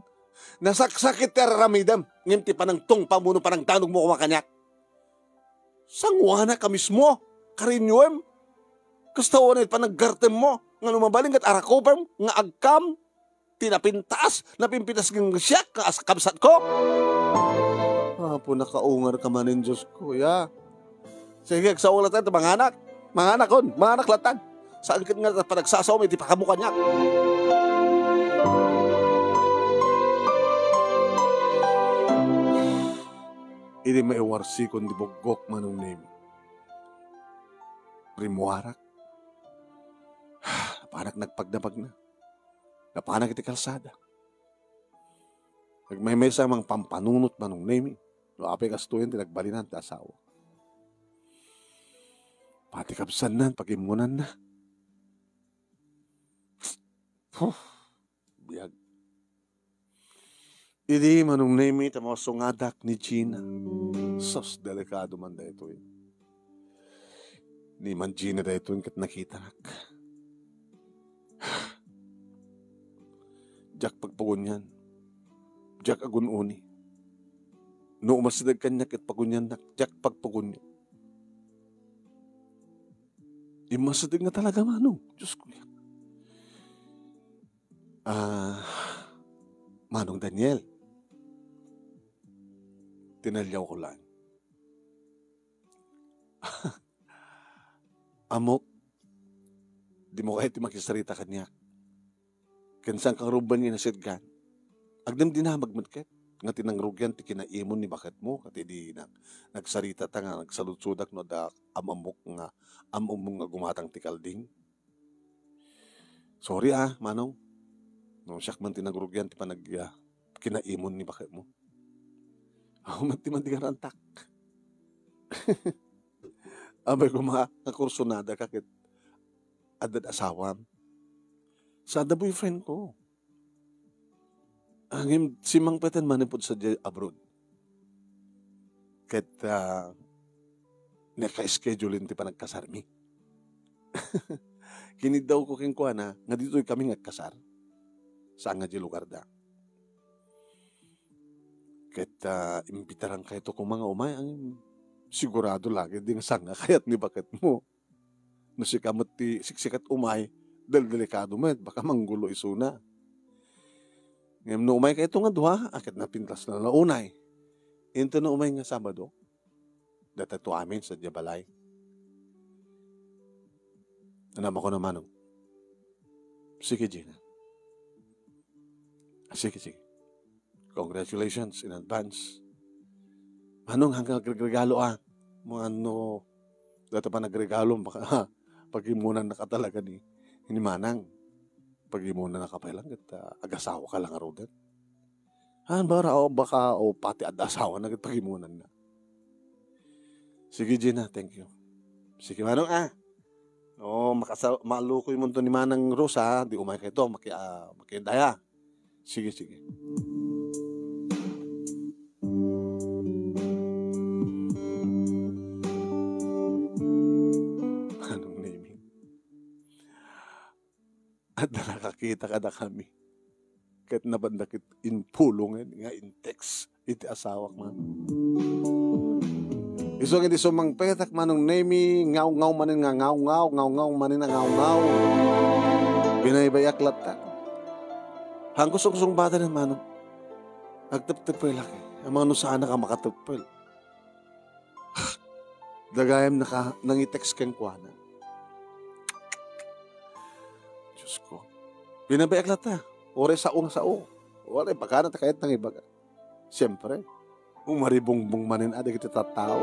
Speaker 2: nasaksakit teramidam. Ngayon ti panang tong pamuno panang tanog mo kumakanyak. Sangwana ka mismo. Karinyuem. Kastawanan panaggartem mo. Nga lumabaling at arakopem. Nga agkam. Tinapintas. Napimpitas ng siyak. Kabsat ko. Po nakaungar ka manin Diyos ko. Sige, agsawala tayo. Mga anak. Mga anak kon. Mga anak latag. Saan ka nga panagsasaw. May di pa kamukanyak. Hindi may warsi kundi bugok manong name. primuharak. Napanak nagpagdamag na. Napanak iti kalsada. Nagmaymay sa mga pampanunot manong name. No, apay kastuyan, tinagbalinan, ti asawa. Pati kapsan na, pagimunan na. Biyag. Idi manong name, tamasungadak ni Gina. Sos, delikado man da ito. Ni man Gina da ito, kat nakita nak. Jack pagpagunyan. Jack agununi. No umasidag kanya kat pagunyan nak. Jack pagpagunyan. Imasidag na talaga manong. Diyos ko yan. Manong Daniel. Tinalyaw ko lang. Amok. Di mo kahit makisarita kanya. Kansang kang ruban niya nasidgan. Agdam din na magmadket. Nga tinangrugyan, ti kinaimon ni bakit mo. Kati di nagsarita ta nga, nagsalutsudak no da amamok nga, amamong nga gumatang ti kalding. Sorry manong. No, siyak man tinangrugyan, ti panag kinaimon ni bakit mo. Ako man ti garantak. Abay ko makakursunada kakit adad asawam. Sa ada boyfriend ko. Ang si Mang Peten manipod sa abroad. Kat naka-schedule ti pa nagkasarmi. Kinid daw ko kingkuha na, nga dito kami nagkasar. Saan nga di lugar da. Kat imbitaran kayo to kung mga umay, ang sigurado lagi din sanga kayat ni bakit mo. No si kamot ti siksikat umay, delikado met, baka manggulo isuna. Ngayon no umay kayo nga duha, akit na pintas na naunay. Ito na umay nga Sabado, datato amin sa Jabalay. Nanama ko naman, sige Gina. Sige. Congratulations in advance. Manong hanggang nagregalo mga dito pa nagregalo, baka pagimunan na ka talaga ni Manang. Pagimunan na ka pa lang, agasawa ka lang arudan. Baka pati adasawa na pagimunan na. Sige Gina, thank you. Sige Manong malukoy mo to ni Manang Rosa, di umay ka ito, makindaya. Sige. At nakakita ka na kami. Kahit nabandakit inpulungan nga in text iti asawak man. Isong iti sumang petak manong nemi ngaw manin nga ngaw manin nga ngaw. Binaybayak latta. Hang kusong bata ng manong. Agtap-tapel laki. Ang mga sana ka makatapel. Dagayam nang-i-text kang kuwana. Diyos ko. Binabayak lata. Ore sao. Ore pagkana ta kahit nang ibaga. Siyempre, umaribongbong manin ada kita tatao.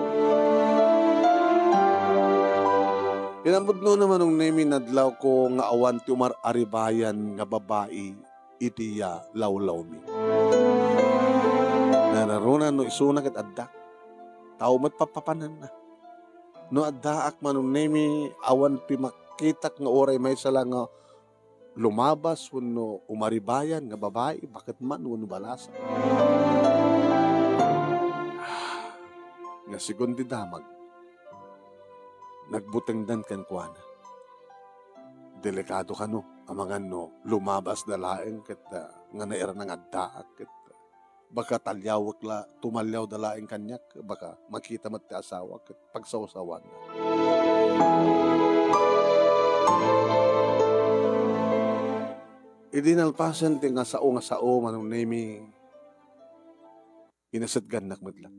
Speaker 2: Inambod no naman nung nemi nadlaw ko nga awan ti umar aribayan nga babae itiya lawlaw mi. Nanarunan no isuna ket adda. Tao mat papapanan na. No adda ak manong nemi awan pi makitak nga oray may sala nga lumabas wano umaribayan nga babae, bakit man wano balasa. Nga sigon di damag, nagbutengdan kan kuana. Delikado ka amangan lumabas na laeng ket nga naira ng addaak ket baka talyawak tumalyaw da laeng kanyak, baka makita mat ti asawa ket pagsawsawan na. Idinalpasan ti nga sao manong nemi inasadgan nakmadlang.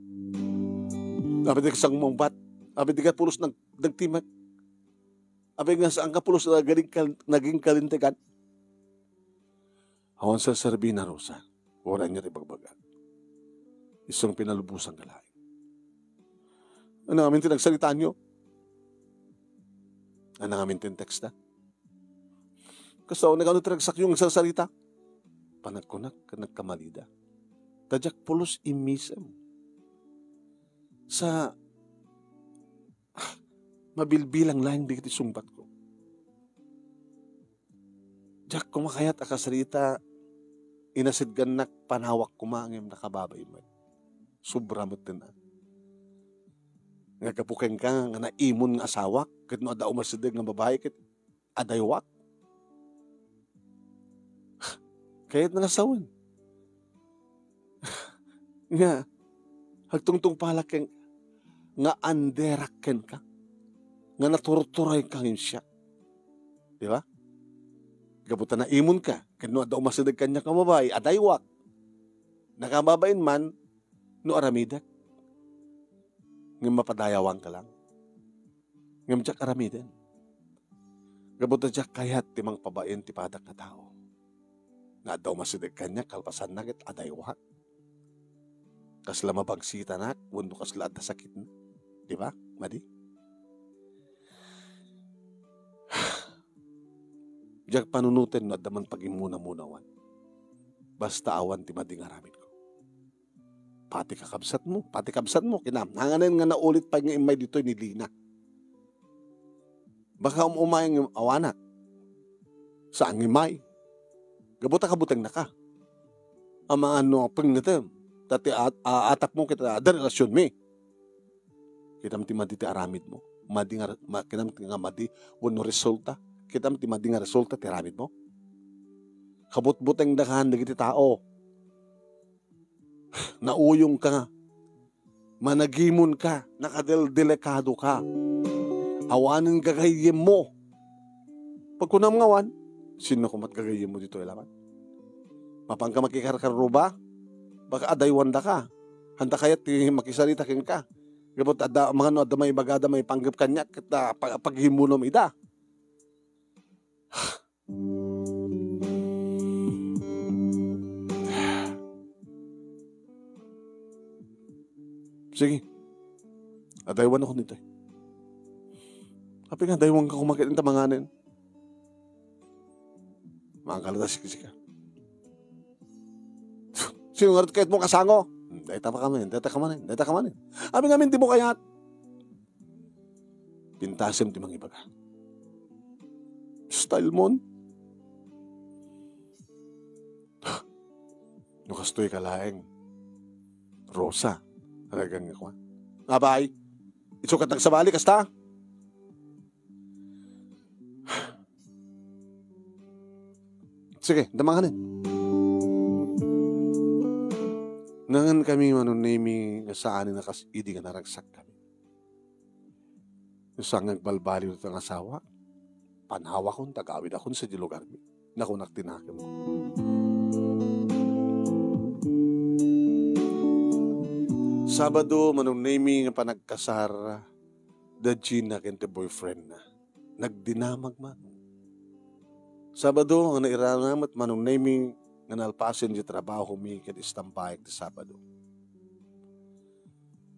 Speaker 2: Abi di kasang mongbat, abi di ka pulos nagtimat. Abi nga saan ka pulos naging kalintikan. Awan sa Sarbina Rosa, oran niya ibagbaga. Isang pinalubusang galain. Ano amin tinagsalita nyo? Ano nga mintin text na? Kaso nagsasak yung isang salita. Panagkunak ka nagkamalida. Tadyak pulos imisem. Sa mabilbilang laing di kiti sumbat ko. Jak kumakayat akasalita, inasid ganak panawak kumangim nakababay mo. Sobra mo na. Nga kapukeng ka nga naimon nga asawak, kat no ada umasidig nga babae, kat adaywak. Kayat nga asawan. Nga, hagtungtong palakeng nga anderaken ka, nga naturturay kang siya. Di ba? Kaputa na imon ka, kat no ada umasidig kanya nga babae, adaywak. Nakababain man, no aramidak. Ng mapadayawang ka lang. Ng matyak aramidin. Gabuta dyak kayat timang pabain ti padak na tao. Nga daw masidig kanya kalpasan nagit adaywak. Kasla mabagsita nak, wundo kasla at sakit na. Di ba, Madi? Dyak panunutin na daman pagimuna-munawan. Basta awan ti mading aramid ko. Pati kakabsat mo, kinamhanganin nga naulit pa nga imay dito ni Lina. Baka umayang yung awanak. Saan imay? Gabuta kabutang na ka. Ama ano, pangnatim. Tati atak mo kita, ada relasyon mi. Kitam ti madi ti aramid mo. Kinam ti nga madi, wano resulta. Kitam ti madi nga resulta ti aramid mo. Kabut-butang dakahan na kiti tao. Nauyong ka, managimon ka, nakadelikado ka, awanin gagayim mo. Pag kunam ngawan, sino kumat gagayim mo dito ilaman? Mapang ka makikarkaro ba? Baka adaywan da ka. Handa kaya't makisalita kin ka. Gabot ada mga no ada may bagada may panggap kanya kita paghimunom ida. Sige. Adaywan ako nito. Kapag nga adaywan ka kumakit ng tamanganin. Mga kalatas ka. Sino nga kahit mo kasango? Dayta pa kamanin. Abi nga minti mo kayat. Pintasim ti mga ibaga. Style mon. Nukastoy ka laeng. Rosa. Talagang ako. Abay, isukat nagsabali, kasta? Sige, damanganin. Nangan kami manunimi nga saan na kasidi nga naragsak kami. Isang nagbalbali ito ng asawa, panhawa kong tagawid akong sa lugar mi. Nakunak tinakim ko. Sabado, manunimi nga panagkasar, da Gina kente boyfriend na. Nagdinamag man. Sabado, ang nairanamat manunimi nga nalpasin di trabaho mi ket istampayag di Sabado.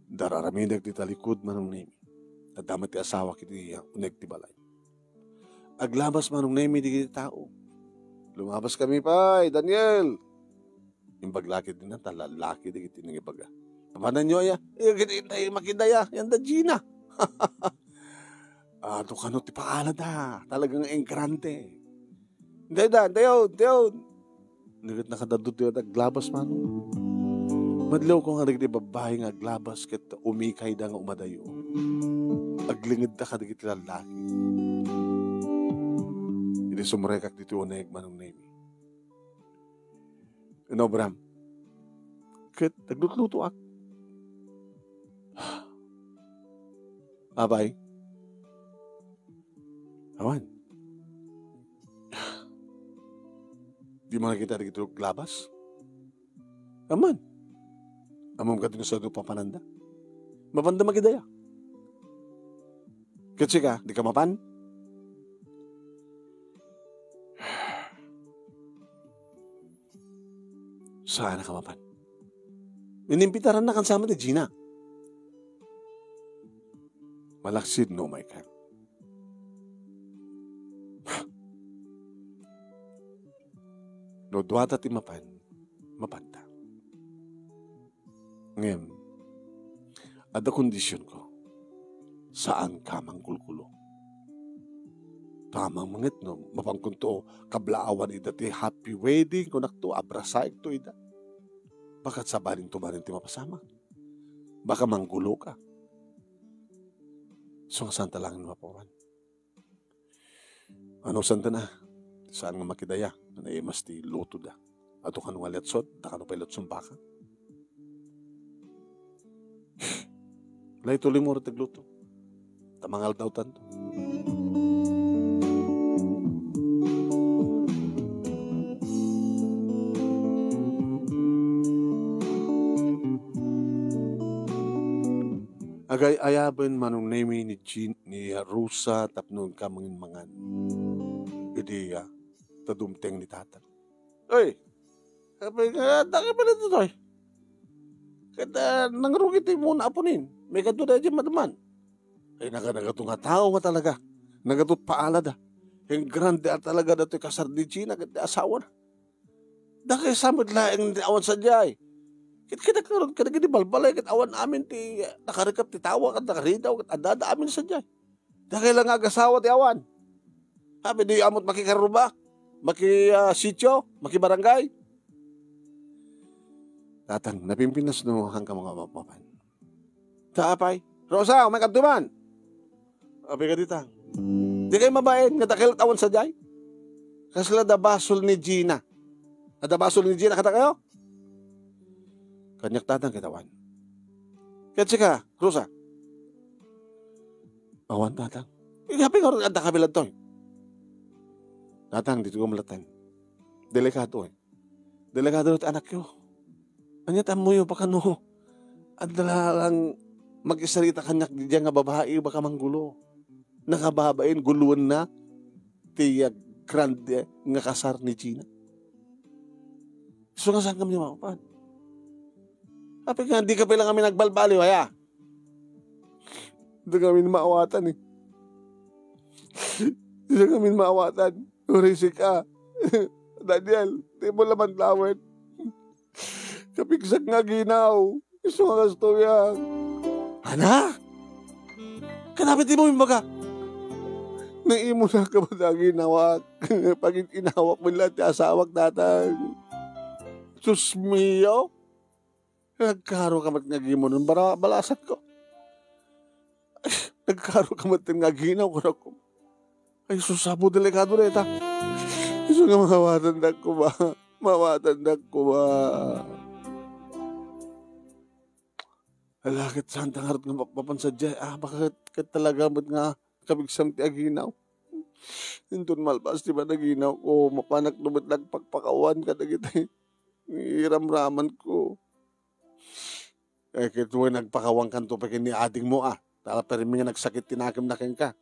Speaker 2: Dararamidag di talikod manunimi. Nadamat ti asawa kiti uneg ti balay. Aglabas manunimi di tao. Lumabas kami pa, Daniel. Imbaglaki din na talalaki di kiti nang ibaga. Paman nyo ya, makidaya, yan da Gina. Ito ka no, ti paala da, talagang engkrante. Dayon. Nagat nakadadot yun, aglabas man. Madlaw ko nga nagdi babae nga aglabas, ket umikay da nga umadayo. Aglingid da ka digit lalaki. Hindi sumrekak dito uneg manong name. Ano, Bram? Ket, naglutluto ak. Abay. Awan. Di mo nakita dito glabas? Aman. Amam ka din sa dupa pananda. Mapanda magidaya. Kasi ka, di ka mapan? Sana ka mapan. Inimbitaran na kansama ni Gina. Malaksid no, my God. No duwata ti mapan, mapanta. Ngayon, ada kondisyon ko, saan ka mang kulkulo? Tamang mangit no, mapangkunto, kablaawan ida ti happy wedding, kung nakto, abrasaik to ida. Bakat sabaling tumarin ti mapasama. Baka manggulo ka. So, saan talangin mapawan? Ano santa na? Saan nga makidaya? Mas ti luto da. Ato ka nung alatsot, takano pa ilatsong baka. Lay tuloy mo rin tagluto. Tamangal daw tanto. Agay ayaban manong name ni Rusa tapnon ka mangan. Ideya, tadumteng ni tatan. Oy, kapag daki pa na ito, kada nangrugit mo na apunin, may kanto na dyan madaman. Ay nagatung nga tao nga talaga, nagatut paala da. Yung grande talaga na ito kasar di Gina, kada asawa na. Daki samad laing awan sa jay. Kita karon kada gini balbalay kat awan amin ti nakarikap ti tawa kat nakaridaw kat adada amin sa jay. Daki lang agasawa ti awan. Sabi di amot makikaruba, sityo, makibarangay. Tatang napimpinas no hanggang mga mapapan. Taapay, Rosa, may kantuman. Abi ka ditang. Di kayo mabain nga dakil awan sa jay. Kasla da basol ni Gina. Ada basol ni Gina kata kayo? Kanyak tatang kitawan. Kaya ka, Rosa. Awan tatang. Igapi ka rin at nakabilad to. Tatang, dito ko malatan. Delikado Delikado ito anak ko. Anyat mo yung baka no. At lang mag-isarita kanyak di dyan nga babae baka manggulo. Nakababain, guluan na. Tiya grande nga kasar ni Gina. So nga saan kami mapapan? Sabi nga, hindi ka pala kami nagbalbaliw, haya. Hindi kami maawatan eh. Hindi kami maawatan. Urisi ka. Daniel, di mo laman lawin. Kapigsak nga ginaw. Gusto nga gusto yan. Ana? Kanapit mo yung baga. Naimo na ka ba na ginawak? Pag inawak mo lahat yung asawak natang. Susmiyo? Nagkaro ka mat nga gimo nun, balasat ko. Ay, nagkaro ka mat nga ginaw ko na ko. Ay, susabo delikado na ita. Gusto nga mawatandag ko ba? Mawatandag ko ba? Alakit santang harap nga mapansadya. Bakit talaga mat nga kabigsam ti aginaw? Intun malbas, di ba naginaw ko? Mapanak lumit nagpagpakawan ka na kita. Iramraman ko. Eh, kito ay nagpakawang kanto pa kini ading mo Tala pa rin mga nagsakit tinakim na ka.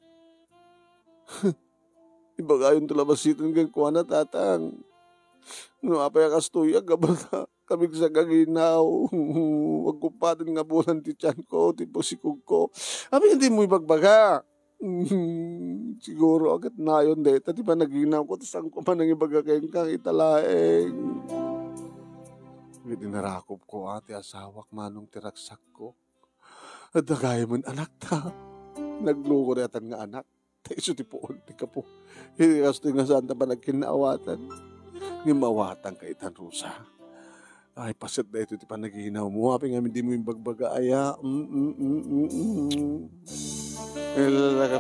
Speaker 2: Iba gayon tulabasitin kang kuha na tatang. No, apay kastuya, gabata. Kamig sa gaginaw. Wag kumpatin nga bulan ti tiyan ko, ti pusikog ko. Abi, hindi mo ibagbaga. Siguro agad na yun, deta. Di ba naginaw ko, tasang ko man ang ibagakain kang italaeng. Dinarakop ko ati asawak manong tiraksak ko. At nagaya mo anak ta. Nagluko na yatan nga anak. Taiso ti poon, ti ka po. Hindi kasto nga saan ta ba nagkinaawatan. Ngimawatan ka itan Rosa. Ay, pasit na ito ti panagihinaw mo. Hapi nga hindi mo yung bagbaga aya.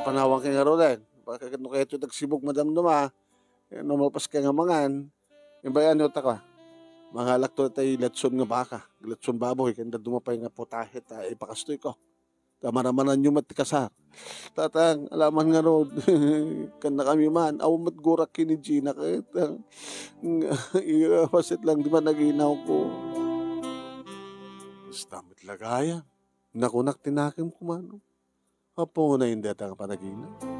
Speaker 2: Panawang ka nga rin. Bakit no kayo ito nagsibog madam numa. Numapas ka nga mangan. Yung bayan nyo ta ka. Mga lakto tayo latson nga baka, latson baboy, kanda dumapay nga potahit, ipakastoy ko. Tamaramanan nyo matikasar. Tatang, alaman nga ron, kanda kami man, awamat gurak kini Gina, kahit iwasit lang, di ba naginaw ko. Basta matlagaya, nakunak tinakim ko man. Apo na hindi atang panaginaw.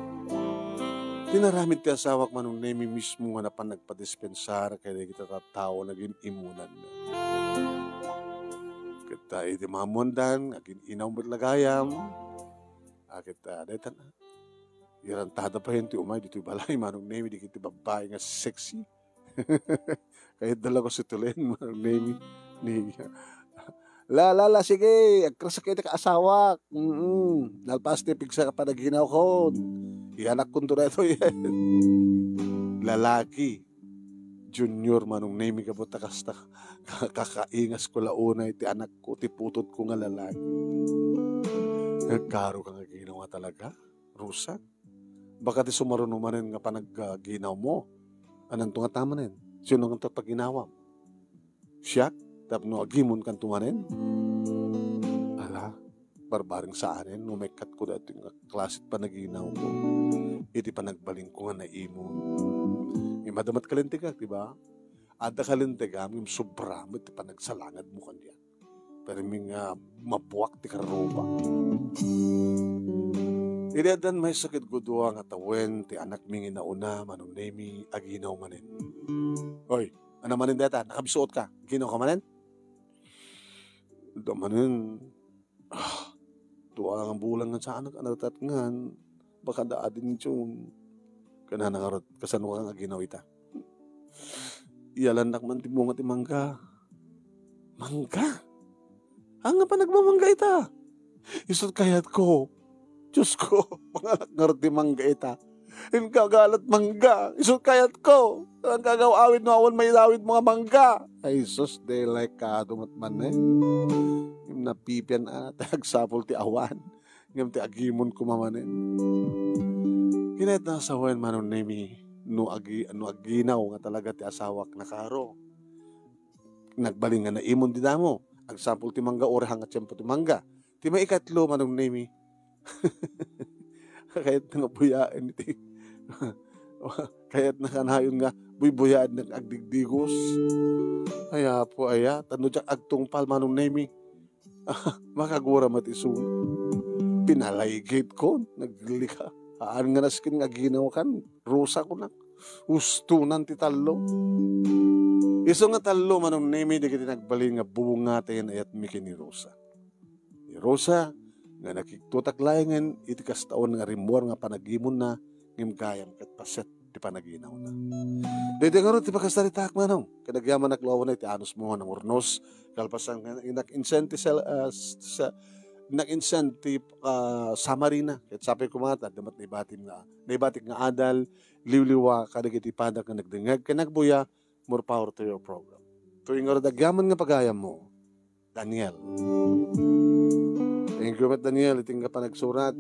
Speaker 2: Tinaramit ti asawak manong nemi mismo nga na pa nagpadispensar kaya kita tao naging imunan na. Kita iti mamundan, aging inaw matlagayam. Kita, detan na. Irantada pa yun ti umay dito balay manong nemi di kita babae nga sexy. Kahit dala ko si Tulen, name ni la, sige, agkrasakit ka asawa. Nalpas ti pigsa ka pa naginaw ko. Iyanak ko to na ito yan. Lalaki, junior manong name ka po takasta kakaingas ko launa iti anak ko, ti putot ko nga lalaki. Nagkaro ka nga ginawa talaga, Rusa? Baka ti sumarunumanin nga panag-ginaw mo. Anong tunga tama nin? Sino nga pag ginawa? Siya? Tapno agimon kan tumanin? Ala, barbaring sa anin, numekat ko dati nga klasit pa naginaw ko. Iti pa nagbaling ko nga naimon. Madamat kalintigak, di ba? Ada kalintigak, yung sobra mo, iti pa nagsalangad mo kanya. Pero may nga mabuwak ti karoba. Idadan may sakit gudwa nga tawen, ti anak mingi na una, manong nemi, aginaw manin. Hoy, ano manin data? Nakabisuot ka? Ginaw ka manin? Damanin, tuwa ang bulang nga sa anak tatatngan, baka daadin yung kananangarot, kasano ka nga ginaw ita. Iyalandak man tibunga ti mangga. Mangga? Ang nga pa nagmamangga ita? Isot kayat ko. Diyos ko, mga ngarot ti mangga ita. Yung kagalat mangga. Isot kayat ko. Ang gagawawid mo awan may lawid mga mangga. Ay sus, they like ka dumat man eh. Yung napipian tagsapol ti awan. Yung ti agimon kumamanin. Kinahit na asawan manon nemi no aginaw nga talaga ti asawak na karo. Nagbaling nga na imon di damo. Agsapol ti mangga orehang at siyempo ti mangga. Ti maikatlo manong nemi. Kahit nga buyaan iti. Kahit nakanayon nga buybuyaan ng agdigdigos. Kaya po tano dyak agtungpal manong nemi. Makagura matisun. Pinalaygit ko. Naglika. Aan nga naskin nga ginaw kan. Rusa ko na. Ustunan ti talo. Iso nga talo manong nemi di kiti nagbaling nga bubungatin ayat miki ni Rosa. Ni Rosa nga nakiktutaklayangan iti kastaon nga rimuar nga panagimon na ngimkayam kat paset ti panaginaw na. Dede nga ron ti pakastaritak manong. Kadagyaman naklawan na iti anos mo ng urnos. Kalpasan nga nak-insenti sa nag-incentive Samarina. Kahit sabi ko mga damat naibating nga adal, liwliwa, kadagiti padak nga nagdingag, kanagbuya, more power to your program. Tuwing nga dagyaman nga pagayam mo, Daniel. Thank you, Daniel. Iting ka pa nagsurat.